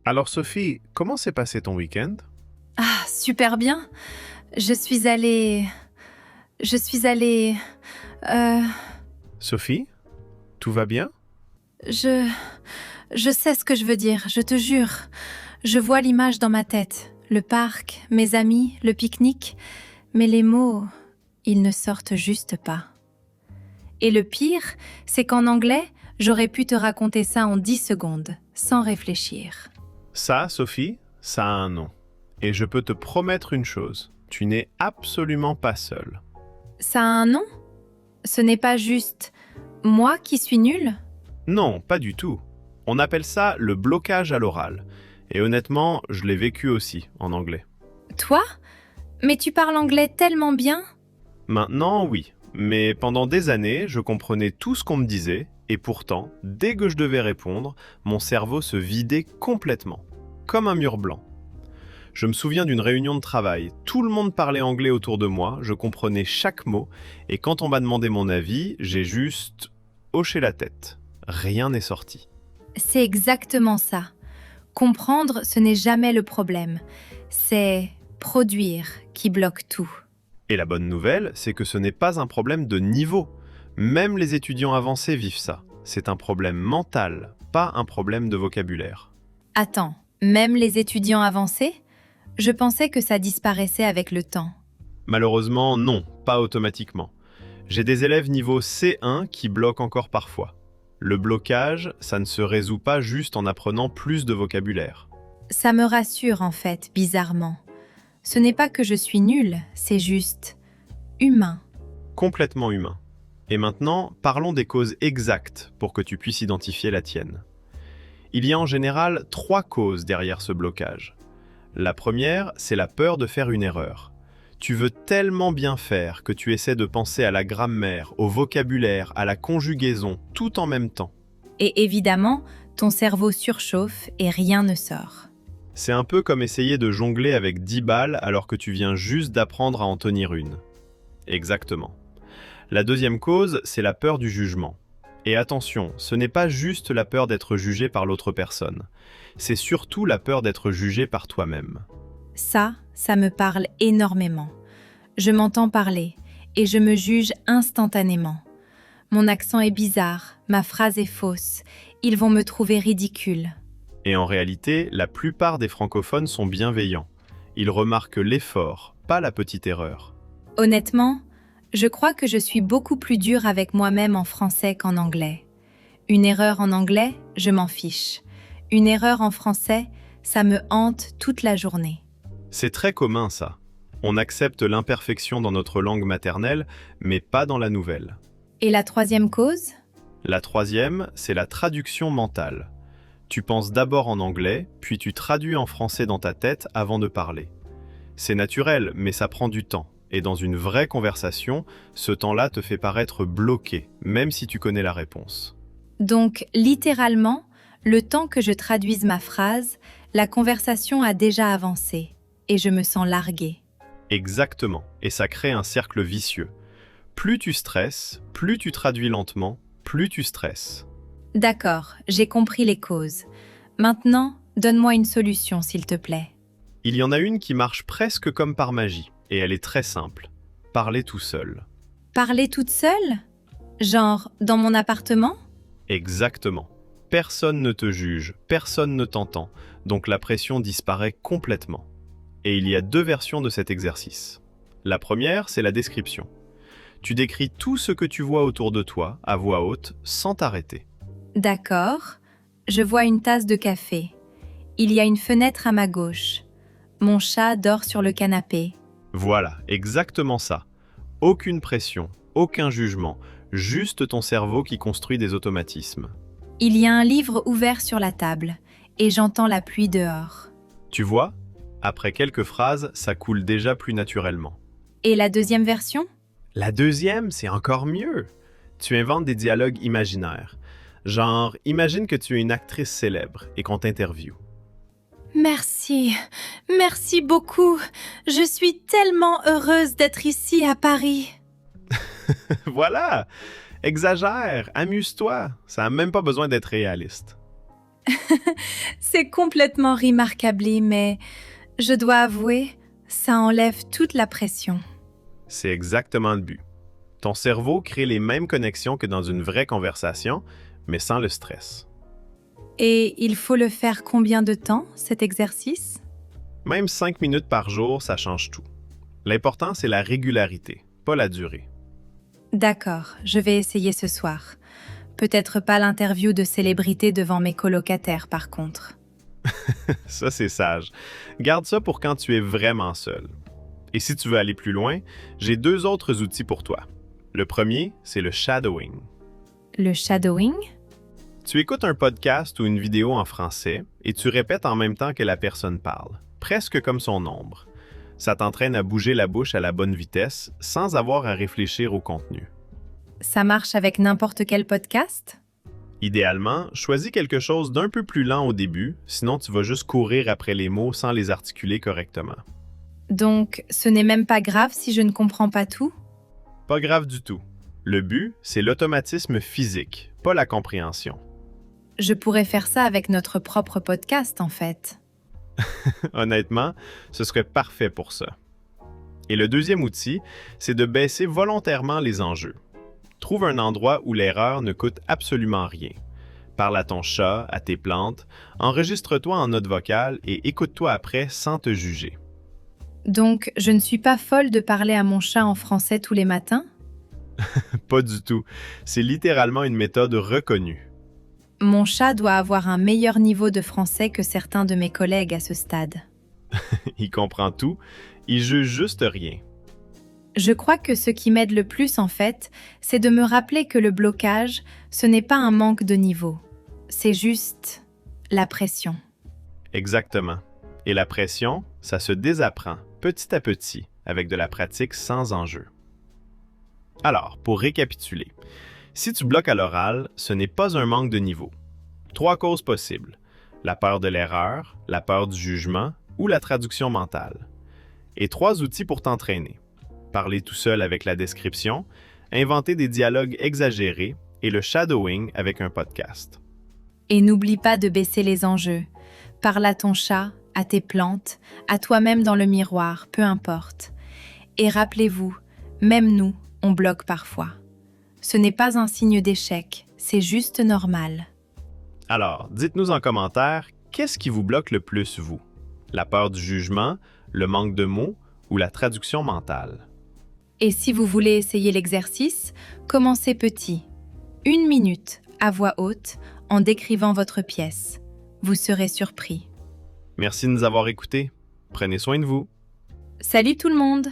Alors Sophie, comment s'est passé ton week-end? Ah, super bien. Je suis allée... Je suis allée... Euh... Sophie, tout va bien? Je... Je sais ce que je veux dire, je te jure. Je vois l'image dans ma tête. Le parc, mes amis, le pique-nique. Mais les mots, ils ne sortent juste pas. Et le pire, c'est qu'en anglais, j'aurais pu te raconter ça en 10 secondes, sans réfléchir. Ça, Sophie, ça a un nom. Et je peux te promettre une chose, tu n'es absolument pas seule. Ça a un nom? Ce n'est pas juste moi qui suis nulle? Non, pas du tout. On appelle ça le blocage à l'oral. Et honnêtement, je l'ai vécu aussi en anglais. Toi? Mais tu parles anglais tellement bien? Maintenant, oui. Mais pendant des années, je comprenais tout ce qu'on me disait, et pourtant, dès que je devais répondre, mon cerveau se vidait complètement, comme un mur blanc. Je me souviens d'une réunion de travail, tout le monde parlait anglais autour de moi, je comprenais chaque mot, et quand on m'a demandé mon avis, j'ai juste hoché la tête. Rien n'est sorti. C'est exactement ça. Comprendre, ce n'est jamais le problème. C'est produire qui bloque tout. Et la bonne nouvelle, c'est que ce n'est pas un problème de niveau. Même les étudiants avancés vivent ça. C'est un problème mental, pas un problème de vocabulaire. Attends, même les étudiants avancés? Je pensais que ça disparaissait avec le temps. Malheureusement, non, pas automatiquement. J'ai des élèves niveau C1 qui bloquent encore parfois. Le blocage, ça ne se résout pas juste en apprenant plus de vocabulaire. Ça me rassure en fait, bizarrement. Ce n'est pas que je suis nulle, c'est juste humain. Complètement humain. Et maintenant, parlons des causes exactes pour que tu puisses identifier la tienne. Il y a en général 3 causes derrière ce blocage. La première, c'est la peur de faire une erreur. Tu veux tellement bien faire que tu essaies de penser à la grammaire, au vocabulaire, à la conjugaison, tout en même temps. Et évidemment, ton cerveau surchauffe et rien ne sort. C'est un peu comme essayer de jongler avec 10 balles alors que tu viens juste d'apprendre à en tenir une. Exactement. La deuxième cause, c'est la peur du jugement. Et attention, ce n'est pas juste la peur d'être jugé par l'autre personne. C'est surtout la peur d'être jugé par toi-même. Ça me parle énormément. Je m'entends parler et je me juge instantanément. Mon accent est bizarre, ma phrase est fausse, ils vont me trouver ridicule. Et en réalité, la plupart des francophones sont bienveillants. Ils remarquent l'effort, pas la petite erreur. Honnêtement, je crois que je suis beaucoup plus dure avec moi-même en français qu'en anglais. Une erreur en anglais, je m'en fiche. Une erreur en français, ça me hante toute la journée. C'est très commun ça. On accepte l'imperfection dans notre langue maternelle, mais pas dans la nouvelle. Et la troisième cause? La troisième, c'est la traduction mentale. Tu penses d'abord en anglais, puis tu traduis en français dans ta tête avant de parler. C'est naturel, mais ça prend du temps. Et dans une vraie conversation, ce temps-là te fait paraître bloqué, même si tu connais la réponse. Donc, littéralement, le temps que je traduise ma phrase, la conversation a déjà avancé et je me sens larguée. Exactement, et ça crée un cercle vicieux. Plus tu stresses, plus tu traduis lentement, plus tu stresses. D'accord, j'ai compris les causes. Maintenant, donne-moi une solution, s'il te plaît. Il y en a une qui marche presque comme par magie, et elle est très simple. Parler tout seul. Parler toute seule? Genre, dans mon appartement? Exactement. Personne ne te juge, personne ne t'entend, donc la pression disparaît complètement. Et il y a 2 versions de cet exercice. La première, c'est la description. Tu décris tout ce que tu vois autour de toi, à voix haute, sans t'arrêter. D'accord. Je vois une tasse de café. Il y a une fenêtre à ma gauche. Mon chat dort sur le canapé. Voilà, exactement ça. Aucune pression, aucun jugement, juste ton cerveau qui construit des automatismes. Il y a un livre ouvert sur la table et j'entends la pluie dehors. Tu vois, après quelques phrases, ça coule déjà plus naturellement. Et la deuxième version? La deuxième, c'est encore mieux. Tu inventes des dialogues imaginaires. Genre, imagine que tu es une actrice célèbre et qu'on t'interviewe. Merci, merci beaucoup. Je suis tellement heureuse d'être ici à Paris. Voilà! Exagère, amuse-toi. Ça n'a même pas besoin d'être réaliste. C'est C'est complètement remarquable, mais je dois avouer, ça enlève toute la pression. C'est exactement le but. Ton cerveau crée les mêmes connexions que dans une vraie conversation, mais sans le stress. Et il faut le faire combien de temps, cet exercice? Même 5 minutes par jour, ça change tout. L'important, c'est la régularité, pas la durée. D'accord, je vais essayer ce soir. Peut-être pas l'interview de célébrité devant mes colocataires, par contre. Ça, c'est sage. Garde ça pour quand tu es vraiment seul. Et si tu veux aller plus loin, j'ai 2 autres outils pour toi. Le premier, c'est le shadowing. Le shadowing? Tu écoutes un podcast ou une vidéo en français et tu répètes en même temps que la personne parle, presque comme son ombre. Ça t'entraîne à bouger la bouche à la bonne vitesse sans avoir à réfléchir au contenu. Ça marche avec n'importe quel podcast? Idéalement, choisis quelque chose d'un peu plus lent au début, sinon tu vas juste courir après les mots sans les articuler correctement. Donc, ce n'est même pas grave si je ne comprends pas tout? Pas grave du tout. Le but, c'est l'automatisme physique, pas la compréhension. Je pourrais faire ça avec notre propre podcast, en fait. Honnêtement, ce serait parfait pour ça. Et le deuxième outil, c'est de baisser volontairement les enjeux. Trouve un endroit où l'erreur ne coûte absolument rien. Parle à ton chat, à tes plantes, enregistre-toi en note vocale et écoute-toi après sans te juger. Donc, je ne suis pas folle de parler à mon chat en français tous les matins? Pas du tout. C'est littéralement une méthode reconnue. Mon chat doit avoir un meilleur niveau de français que certains de mes collègues à ce stade. Il comprend tout, il juge juste rien. Je crois que ce qui m'aide le plus, en fait, c'est de me rappeler que le blocage, ce n'est pas un manque de niveau. C'est juste la pression. Exactement. Et la pression, ça se désapprend petit à petit avec de la pratique sans enjeu. Alors, pour récapituler, si tu bloques à l'oral, ce n'est pas un manque de niveau. 3 causes possibles: la peur de l'erreur, la peur du jugement ou la traduction mentale. Et 3 outils pour t'entraîner: parler tout seul avec la description, inventer des dialogues exagérés et le shadowing avec un podcast. Et n'oublie pas de baisser les enjeux. Parle à ton chat, à tes plantes, à toi-même dans le miroir, peu importe. Et rappelez-vous, même nous, on bloque parfois. Ce n'est pas un signe d'échec, c'est juste normal. Alors, dites-nous en commentaire, qu'est-ce qui vous bloque le plus, vous? La peur du jugement, le manque de mots ou la traduction mentale? Et si vous voulez essayer l'exercice, commencez petit. 1 minute, à voix haute, en décrivant votre pièce. Vous serez surpris. Merci de nous avoir écoutés. Prenez soin de vous. Salut tout le monde!